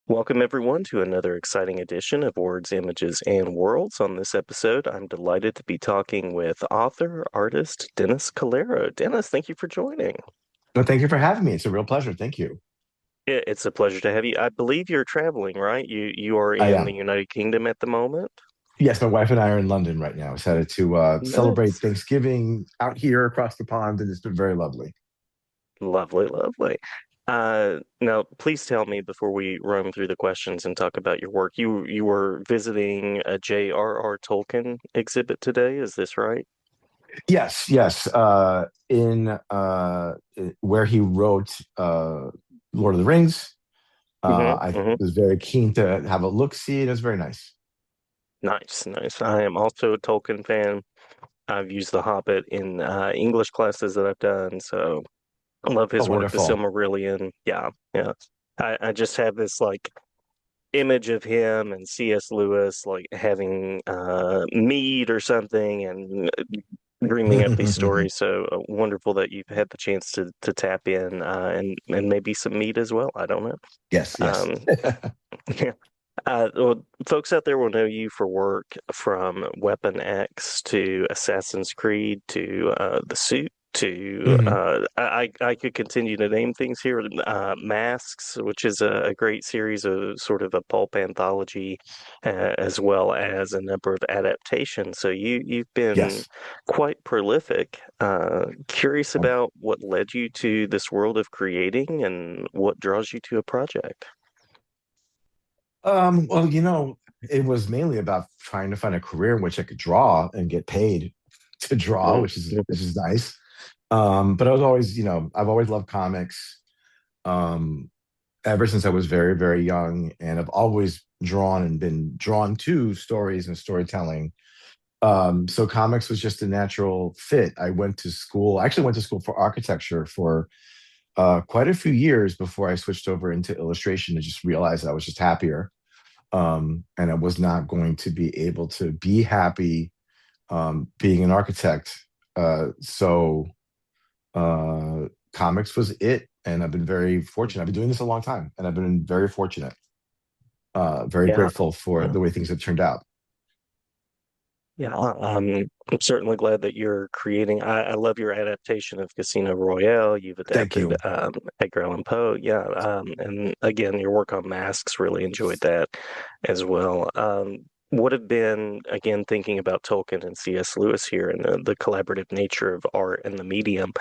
Welcome, everyone, to another exciting edition of Words, Images, and Worlds. On this episode, I'm delighted to be talking with author, artist Dennis Calero. Dennis, thank you for joining. Well, thank you for having me. It's a real pleasure. Thank you. It's a pleasure to have you. I believe you're traveling, right? You are I in the am. United Kingdom at the moment. Yes, my wife and I are in London right now. Excited to celebrate Nice. Thanksgiving out here across the pond, and it's been very lovely. Lovely, lovely. Now, please tell me before we roam through the questions and talk about your work. You were visiting a J.R.R. Tolkien exhibit today, is this right? Yes, yes. In where he wrote Lord of the Rings, I Hmm. was very keen to have a look see. It was very nice. Nice, nice. I am also a Tolkien fan. I've used The Hobbit in English classes that I've done, so I love Oh, his work, The wonderful. Silmarillion. Yeah, yeah. I just have this like image of him and C.S. Lewis like having mead or something and dreaming up these stories. So wonderful that you've had the chance to tap in and maybe some mead as well. I don't know. Yes, yes. Um, well, folks out there will know you for work from Weapon X to Assassin's Creed to The Suit to Hmm. I could continue to name things here. Masks, which is a great series of sort of a pulp anthology, as well as a number of adaptations. So you've been Yes. quite prolific. Curious about what led you to this world of creating and what draws you to a project. Well, it was mainly about trying to find a career in which I could draw and get paid to draw, Mm, which is nice. But I was always, I've always loved comics um, ever since I was very, very young, and I've always drawn and been drawn to stories and storytelling. So comics was just a natural fit. I actually went to school for architecture for quite a few years before I switched over into illustration and just realized I was just happier. And I was not going to be able to be happy being an architect. So comics was it, and I've been very fortunate. I've been doing this a long time, and I've been very fortunate. Very yeah. grateful for Yeah. the way things have turned out. Yeah, I'm certainly glad that you're creating. I love your adaptation of Casino Royale. You've Thank adapted you. Edgar Allan Poe. Yeah, and again, your work on masks really enjoyed that as well. Would have been again thinking about Tolkien and C.S. Lewis here and the collaborative nature of art and the medium.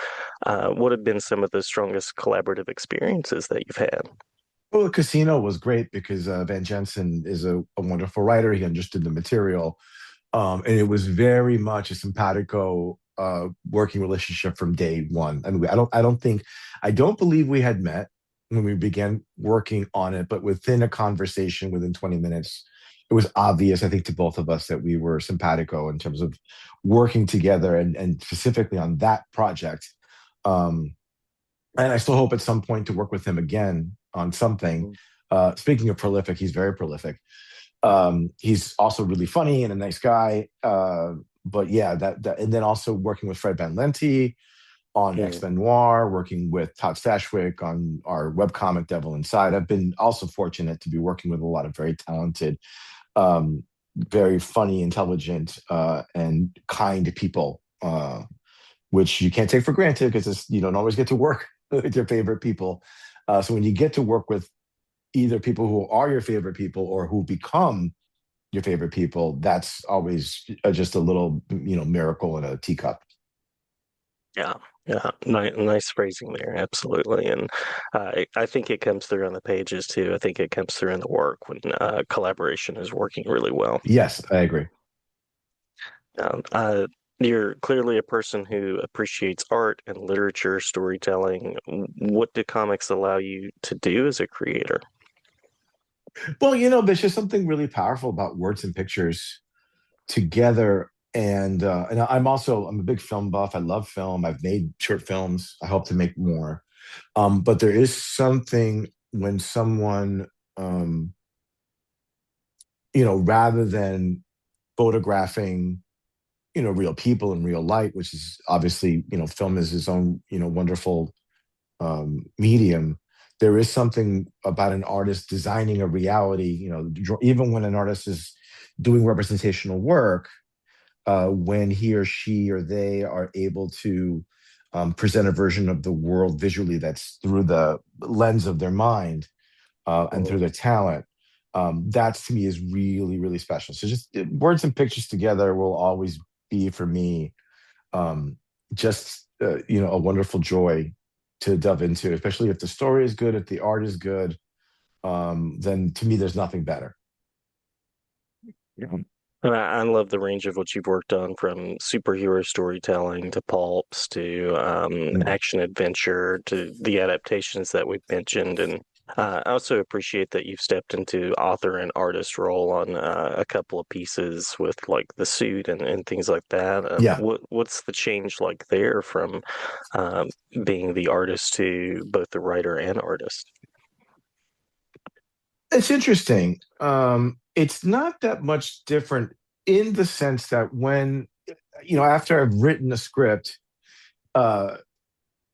Would have been some of the strongest collaborative experiences that you've had. Well, the Casino was great because Van Jensen is a wonderful writer. He understood the material, and it was very much a simpatico working relationship from day one. I mean, I don't believe we had met when we began working on it, but within a conversation, within 20 minutes, it was obvious, I think, to both of us that we were simpatico in terms of working together and specifically on that project. Um, and I still hope at some point to work with him again on something. Speaking of prolific, he's very prolific. He's also really funny and a nice guy. But yeah, and then also working with Fred Van Lente on Mm. X Men Noir, working with Todd Stashwick on our webcomic Devil Inside. I've been also fortunate to be working with a lot of very talented, very funny, intelligent, and kind people, which you can't take for granted because you don't always get to work with your favorite people. So when you get to work with either people who are your favorite people or who become your favorite people, that's always just a little, miracle in a teacup. Yeah, yeah, nice phrasing there, absolutely. And I think it comes through on the pages too. I think it comes through in the work when collaboration is working really well. Yes, I agree. Um, uh, you're clearly a person who appreciates art and literature, storytelling. What do comics allow you to do as a creator? Well, there's just something really powerful about words and pictures together. And I'm a big film buff. I love film. I've made short films. I hope to make more. But there is something when someone, um, rather than photographing, real people in real light, which is obviously, film is its own, wonderful medium. there is something about an artist designing a reality. Even when an artist is doing representational work, when he or she or they are able to present a version of the world visually that's through the lens of their mind and through their talent. That to me is really, really special. So just words and pictures together will always be for me um, just a wonderful joy to delve into, especially if the story is good, if the art is good. Then to me, there's nothing better. Yeah. And I love the range of what you've worked on, from superhero storytelling to pulps to Mm. action adventure to the adaptations that we've mentioned. And I also appreciate that you've stepped into author and artist role on a couple of pieces with like the suit and things like that. Yeah, What's the change like there from um, being the artist to both the writer and artist? it's interesting. It's not that much different in the sense that when, after I've written a script, uh,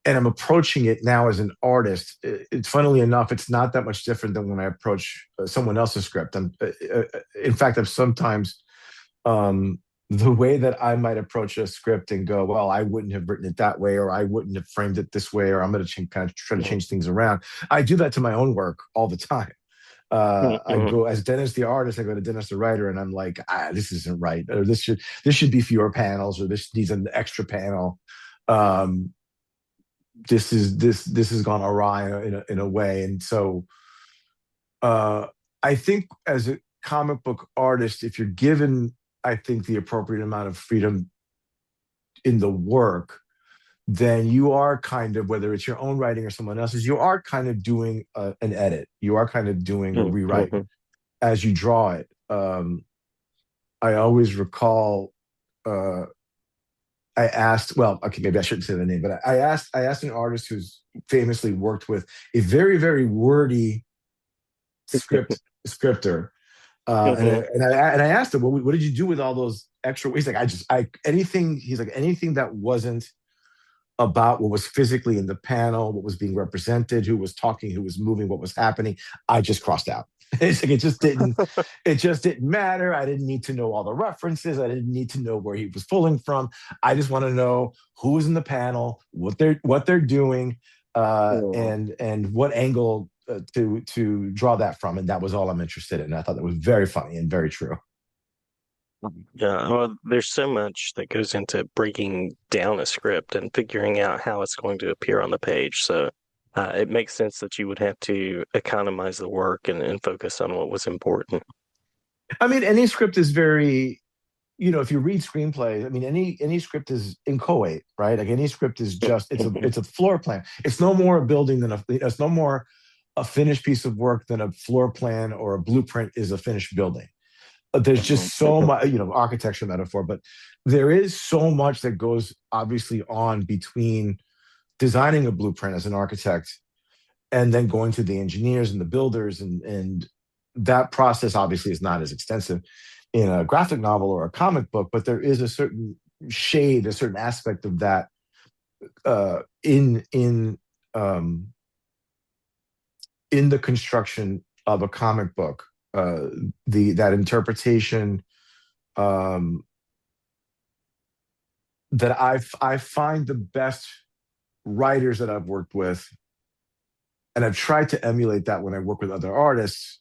and I'm approaching it now as an artist, it's funnily enough, it's not that much different than when I approach someone else's script. In fact, I've sometimes the way that I might approach a script and go, well, I wouldn't have written it that way, or I wouldn't have framed it this way, or I'm going to kind of try to change things around. I do that to my own work all the time. I Mm-hmm. go as Dennis the artist, I go to Dennis the writer, and I'm like, this isn't right, or this should be fewer panels, or this needs an extra panel. Um, this has gone awry in a way, and so I think as a comic book artist, if you're given, I think, the appropriate amount of freedom in the work, then you are kind of, whether it's your own writing or someone else's, you are kind of doing an edit. You are kind of doing a rewrite Mm-hmm. as you draw it. I always recall uh, I asked, well, okay, maybe I shouldn't say the name, but I asked an artist who's famously worked with a very, very wordy scripter. And I, Mm-hmm. and I and I asked him, what did you do with all those extra? He's like, I anything. He's like, anything that wasn't about what was physically in the panel, what was being represented, who was talking, who was moving, what was happening, I just crossed out. It's like it just didn't matter. I didn't need to know all the references. I didn't need to know where he was pulling from. I just want to know who's in the panel, what they're doing, and what angle to draw that from. And that was all I'm interested in. I thought that was very funny and very true. Yeah, well, there's so much that goes into breaking down a script and figuring out how it's going to appear on the page. So it makes sense that you would have to economize the work and focus on what was important. I mean, any script is very, if you read screenplays, I mean, any script is inchoate, right? Like any script is just it's a floor plan. It's no more a building than it's no more a finished piece of work than a floor plan or a blueprint is a finished building. There's just so much, architecture metaphor, but there is so much that goes obviously on between designing a blueprint as an architect and then going to the engineers and the builders, and that process obviously is not as extensive in a graphic novel or a comic book, but there is a certain shade, a certain aspect of that in in the construction of a comic book. The that interpretation um, that I find the best writers that I've worked with, and I've tried to emulate that when I work with other artists.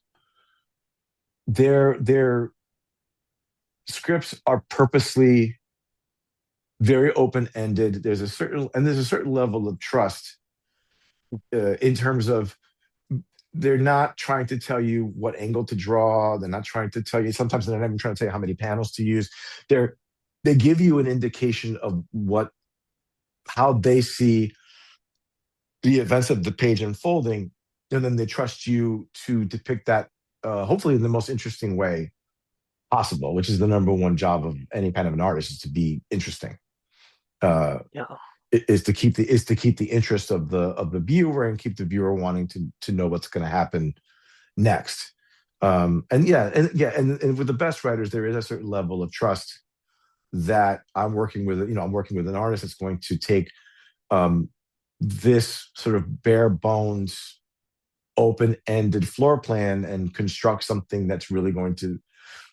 Their scripts are purposely very open ended. There's a certain level of trust in terms of they're not trying to tell you what angle to draw. They're not trying to tell you. Sometimes they're not even trying to tell you how many panels to use. They're they give you an indication of how they see the events of the page unfolding, and then they trust you to depict that hopefully in the most interesting way possible, which is the number one job of any kind of an artist, is to be interesting. Uh, Yeah. is to keep the interest of the viewer and keep the viewer wanting to know what's going to happen next. And with the best writers, there is a certain level of trust that I'm working with. I'm working with an artist that's going to take um, this sort of bare bones. open-ended floor plan and construct something that's really going to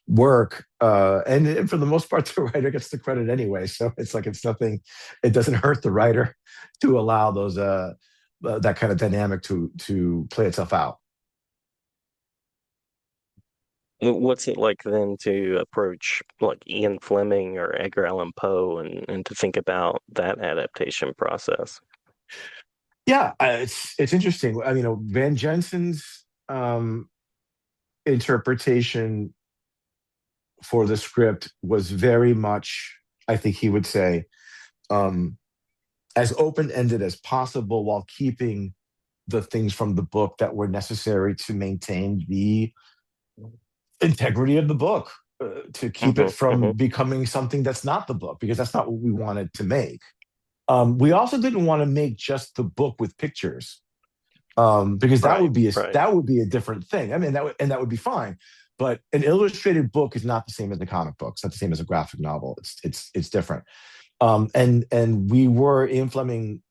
work. And for the most part, the writer gets the credit anyway. So it's like it's nothing. It doesn't hurt the writer to allow those that kind of dynamic to play itself out. What's it like then to approach like Ian Fleming or Edgar Allan Poe and to think about that adaptation process? Yeah, it's interesting. I mean, Van Jensen's interpretation for the script was very much, I think he would say, um, as open ended as possible while keeping the things from the book that were necessary to maintain the integrity of the book, to keep it Hmm. from Hmm. becoming something that's not the book, because that's not what we wanted to make. We also didn't want to make just the book with pictures, because Right, right. that would be a different thing. I mean, that would be fine. But an illustrated book is not the same as a comic book. It's not the same as a graphic novel. It's different. And we were in Fleming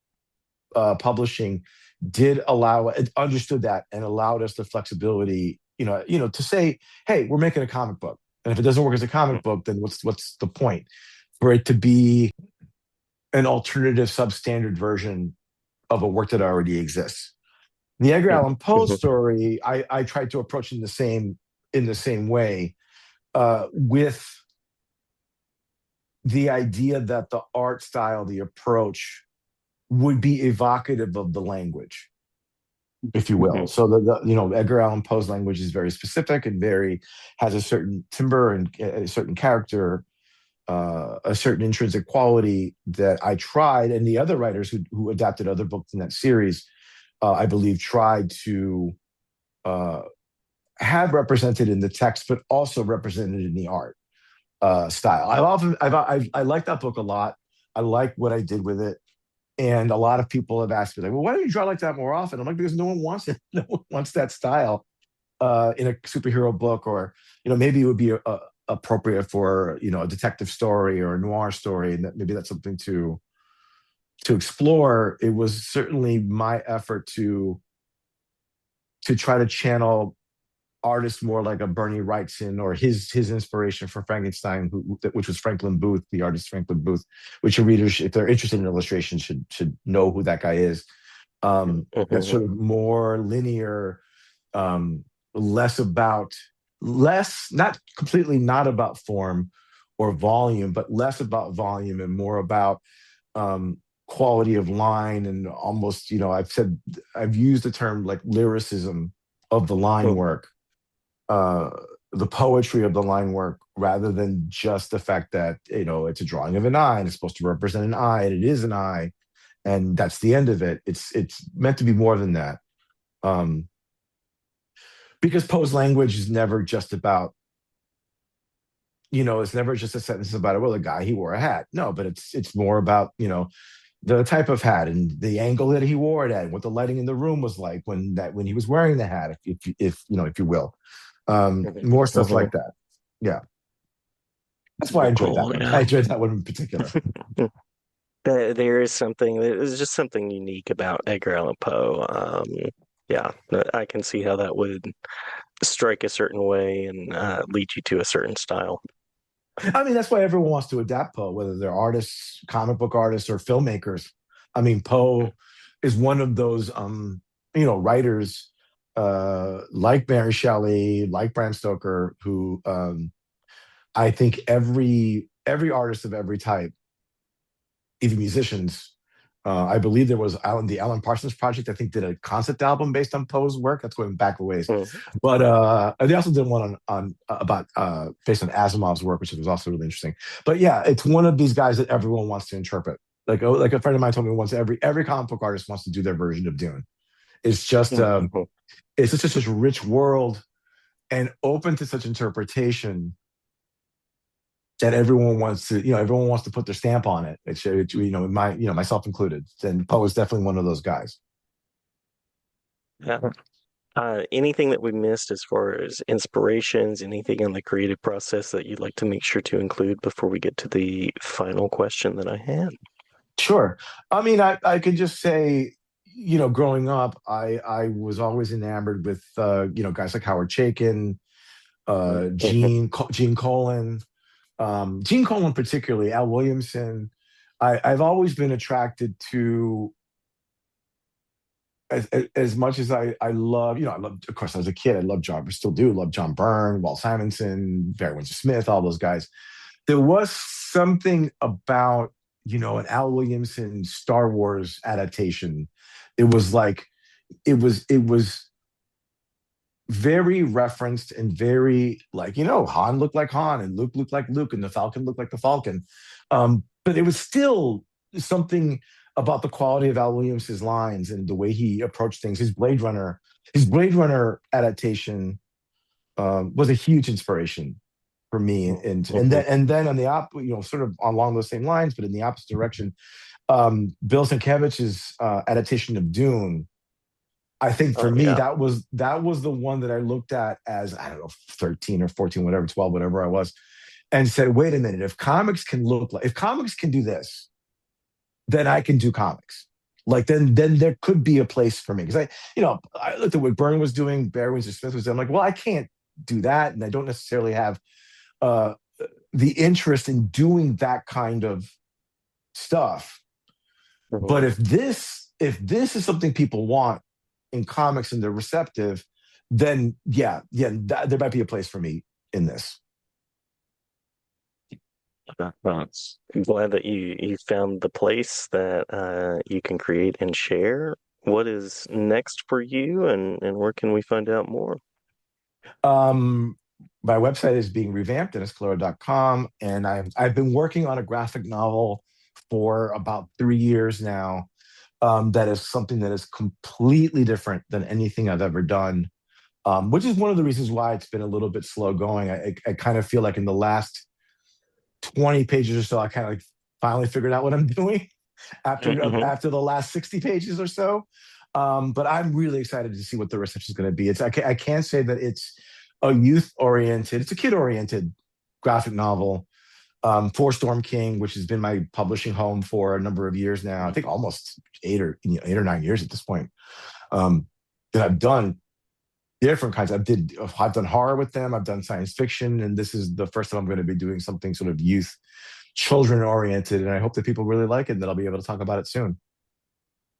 publishing did allow it understood that and allowed us the flexibility, to say, hey, we're making a comic book, and if it doesn't work as a comic book, then what's the point for it to be an alternative substandard version of a work that already exists? The Edgar Allan Poe Hmm. story, I tried to approach in the same way, with the idea that the art style, the approach, would be evocative of the language, if you will. Hmm. So Edgar Allan Poe's language is very specific and very has a certain timbre and a certain character, a certain intrinsic quality that I tried, and the other writers who adapted other books in that series, I believe, tried to uh, have represented in the text, but also represented in the art style. I like that book a lot. I like what I did with it. And a lot of people have asked me, like, well, why don't you draw like that more often? I'm like, because no one wants it. No one wants that style in a superhero book, or maybe it would be appropriate for a detective story or a noir story, and maybe that's something to explore. It was certainly my effort to try to channel artists more like a Bernie Wrightson, or his inspiration for Frankenstein, which was Franklin Booth, the artist Franklin Booth, which your readers, if they're interested in illustration, should know who that guy is. That's Hmm. sort of more linear, um, less about less, not completely not about form or volume, but less about volume and more about um, quality of line, and almost, I've used the term like lyricism of the line work, uh, the poetry of the line work, rather than just the fact that it's a drawing of an eye and it's supposed to represent an eye, and it is an eye, and that's the end of it. It's meant to be more than that, um, because Poe's language is never just about, it's never just a sentence about, well, the guy, he wore a hat. No, but it's more about, the type of hat and the angle that he wore it at, and what the lighting in the room was like when he was wearing the hat, if you will. More stuff Hmm. like that. Yeah, that's why I enjoyed that Cool, one. yeah. I enjoyed that one in particular. There is something that is just something unique about Edgar Allan Poe. Yeah, I can see how that would strike a certain way and lead you to a certain style. I mean, that's why everyone wants to adapt Poe, whether they're artists, comic book artists, or filmmakers. I mean, Poe is one of those, writers, like Mary Shelley, like Bram Stoker, who, I think every artist of every type, even musicians. I believe there was the Alan Parsons Project, I think, did a concept album based on Poe's work. That's going back a ways. Mm. But they also did one on about based on Asimov's work, which was also really interesting. But yeah, it's one of these guys that everyone wants to interpret. Like a friend of mine told me once, every comic book artist wants to do their version of Dune. It's just Mhm. it's just such a rich world and open to such interpretation that everyone wants to put their stamp on it. Myself included. And Poe is definitely one of those guys. Yeah. Anything that we missed as far as inspirations, anything in the creative process that you'd like to make sure to include before we get to the final question that I had? Sure. I mean, I could just say, growing up, I was always enamored with guys like Howard Chaykin, Mhm. Gene Colan, Gene Colan particularly, Al Williamson. I've always been attracted to as much as I love, I love, of course, as a kid, I loved John, I still do love John Byrne, Walt Simonson, Barry Windsor Smith, all those guys. There was something about, an Al Williamson Star Wars adaptation. It was like, it was very referenced and very like, Han looked like Han and Luke looked like Luke and the Falcon looked like the Falcon. But it was still something about the quality of Al Williams' lines and the way he approached things. His Blade Runner adaptation was a huge inspiration for me. Mhm. And then on the sort of along those same lines, but in the opposite direction, Bill Sienkiewicz's adaptation of Dune. I think for Oh me, yeah. that was the one that I looked at as, I don't know, 13 or 14, whatever, 12, whatever I was, and said, wait a minute, if comics can do this, then I can do comics. Like then there could be a place for me. Because I looked at what Byrne was doing, Barry Windsor Smith was doing. I'm like, well, I can't do that. And I don't necessarily have uh the interest in doing that kind of stuff. But Mhm. if this is something people want in comics and they're receptive, then yeah, there might be a place for me in this. I'm glad that you found the place that you can create and share. What is next for you, and where can we find out more? Um, my website is being revamped, denniscalero.com, and I've been working on a graphic novel for about 3 years now. That is something that is completely different than anything I've ever done. Which is one of the reasons why it's been a little bit slow going. I kind of feel like in the last 20 pages or so, I kind of like finally figured out what I'm doing after Mhm. after the last 60 pages or so. But I'm really excited to see what the reception is going to be. I can't say that it's a kid oriented graphic novel for Storm King, which has been my publishing home for a number of years now. I think almost 8 or 9 years at this point. Um, that I've done different kinds. I've done horror with them. I've done science fiction, and this is the first time I'm going to be doing something sort of youth, children oriented. And I hope that people really like it, and that I'll be able to talk about it soon.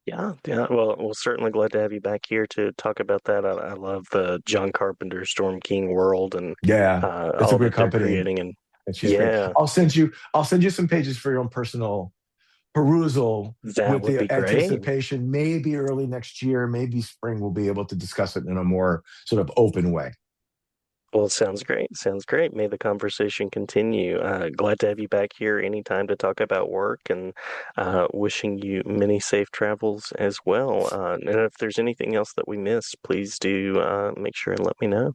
Yeah, yeah. Well, we're certainly glad to have you back here to talk about that. I love the John Carpenter Storm King world and Yeah, it's a all great that they're company, creating. And and she's great. yeah, I'll send you some pages for your own personal perusal that with would the be great. anticipation. Maybe early next year, maybe spring, we'll be able to discuss it in a more sort of open way. Well, it sounds great. Sounds great. May the conversation continue. Glad to have you back here anytime to talk about work and wishing you many safe travels as well. And if there's anything else that we missed, please do make sure and let me know.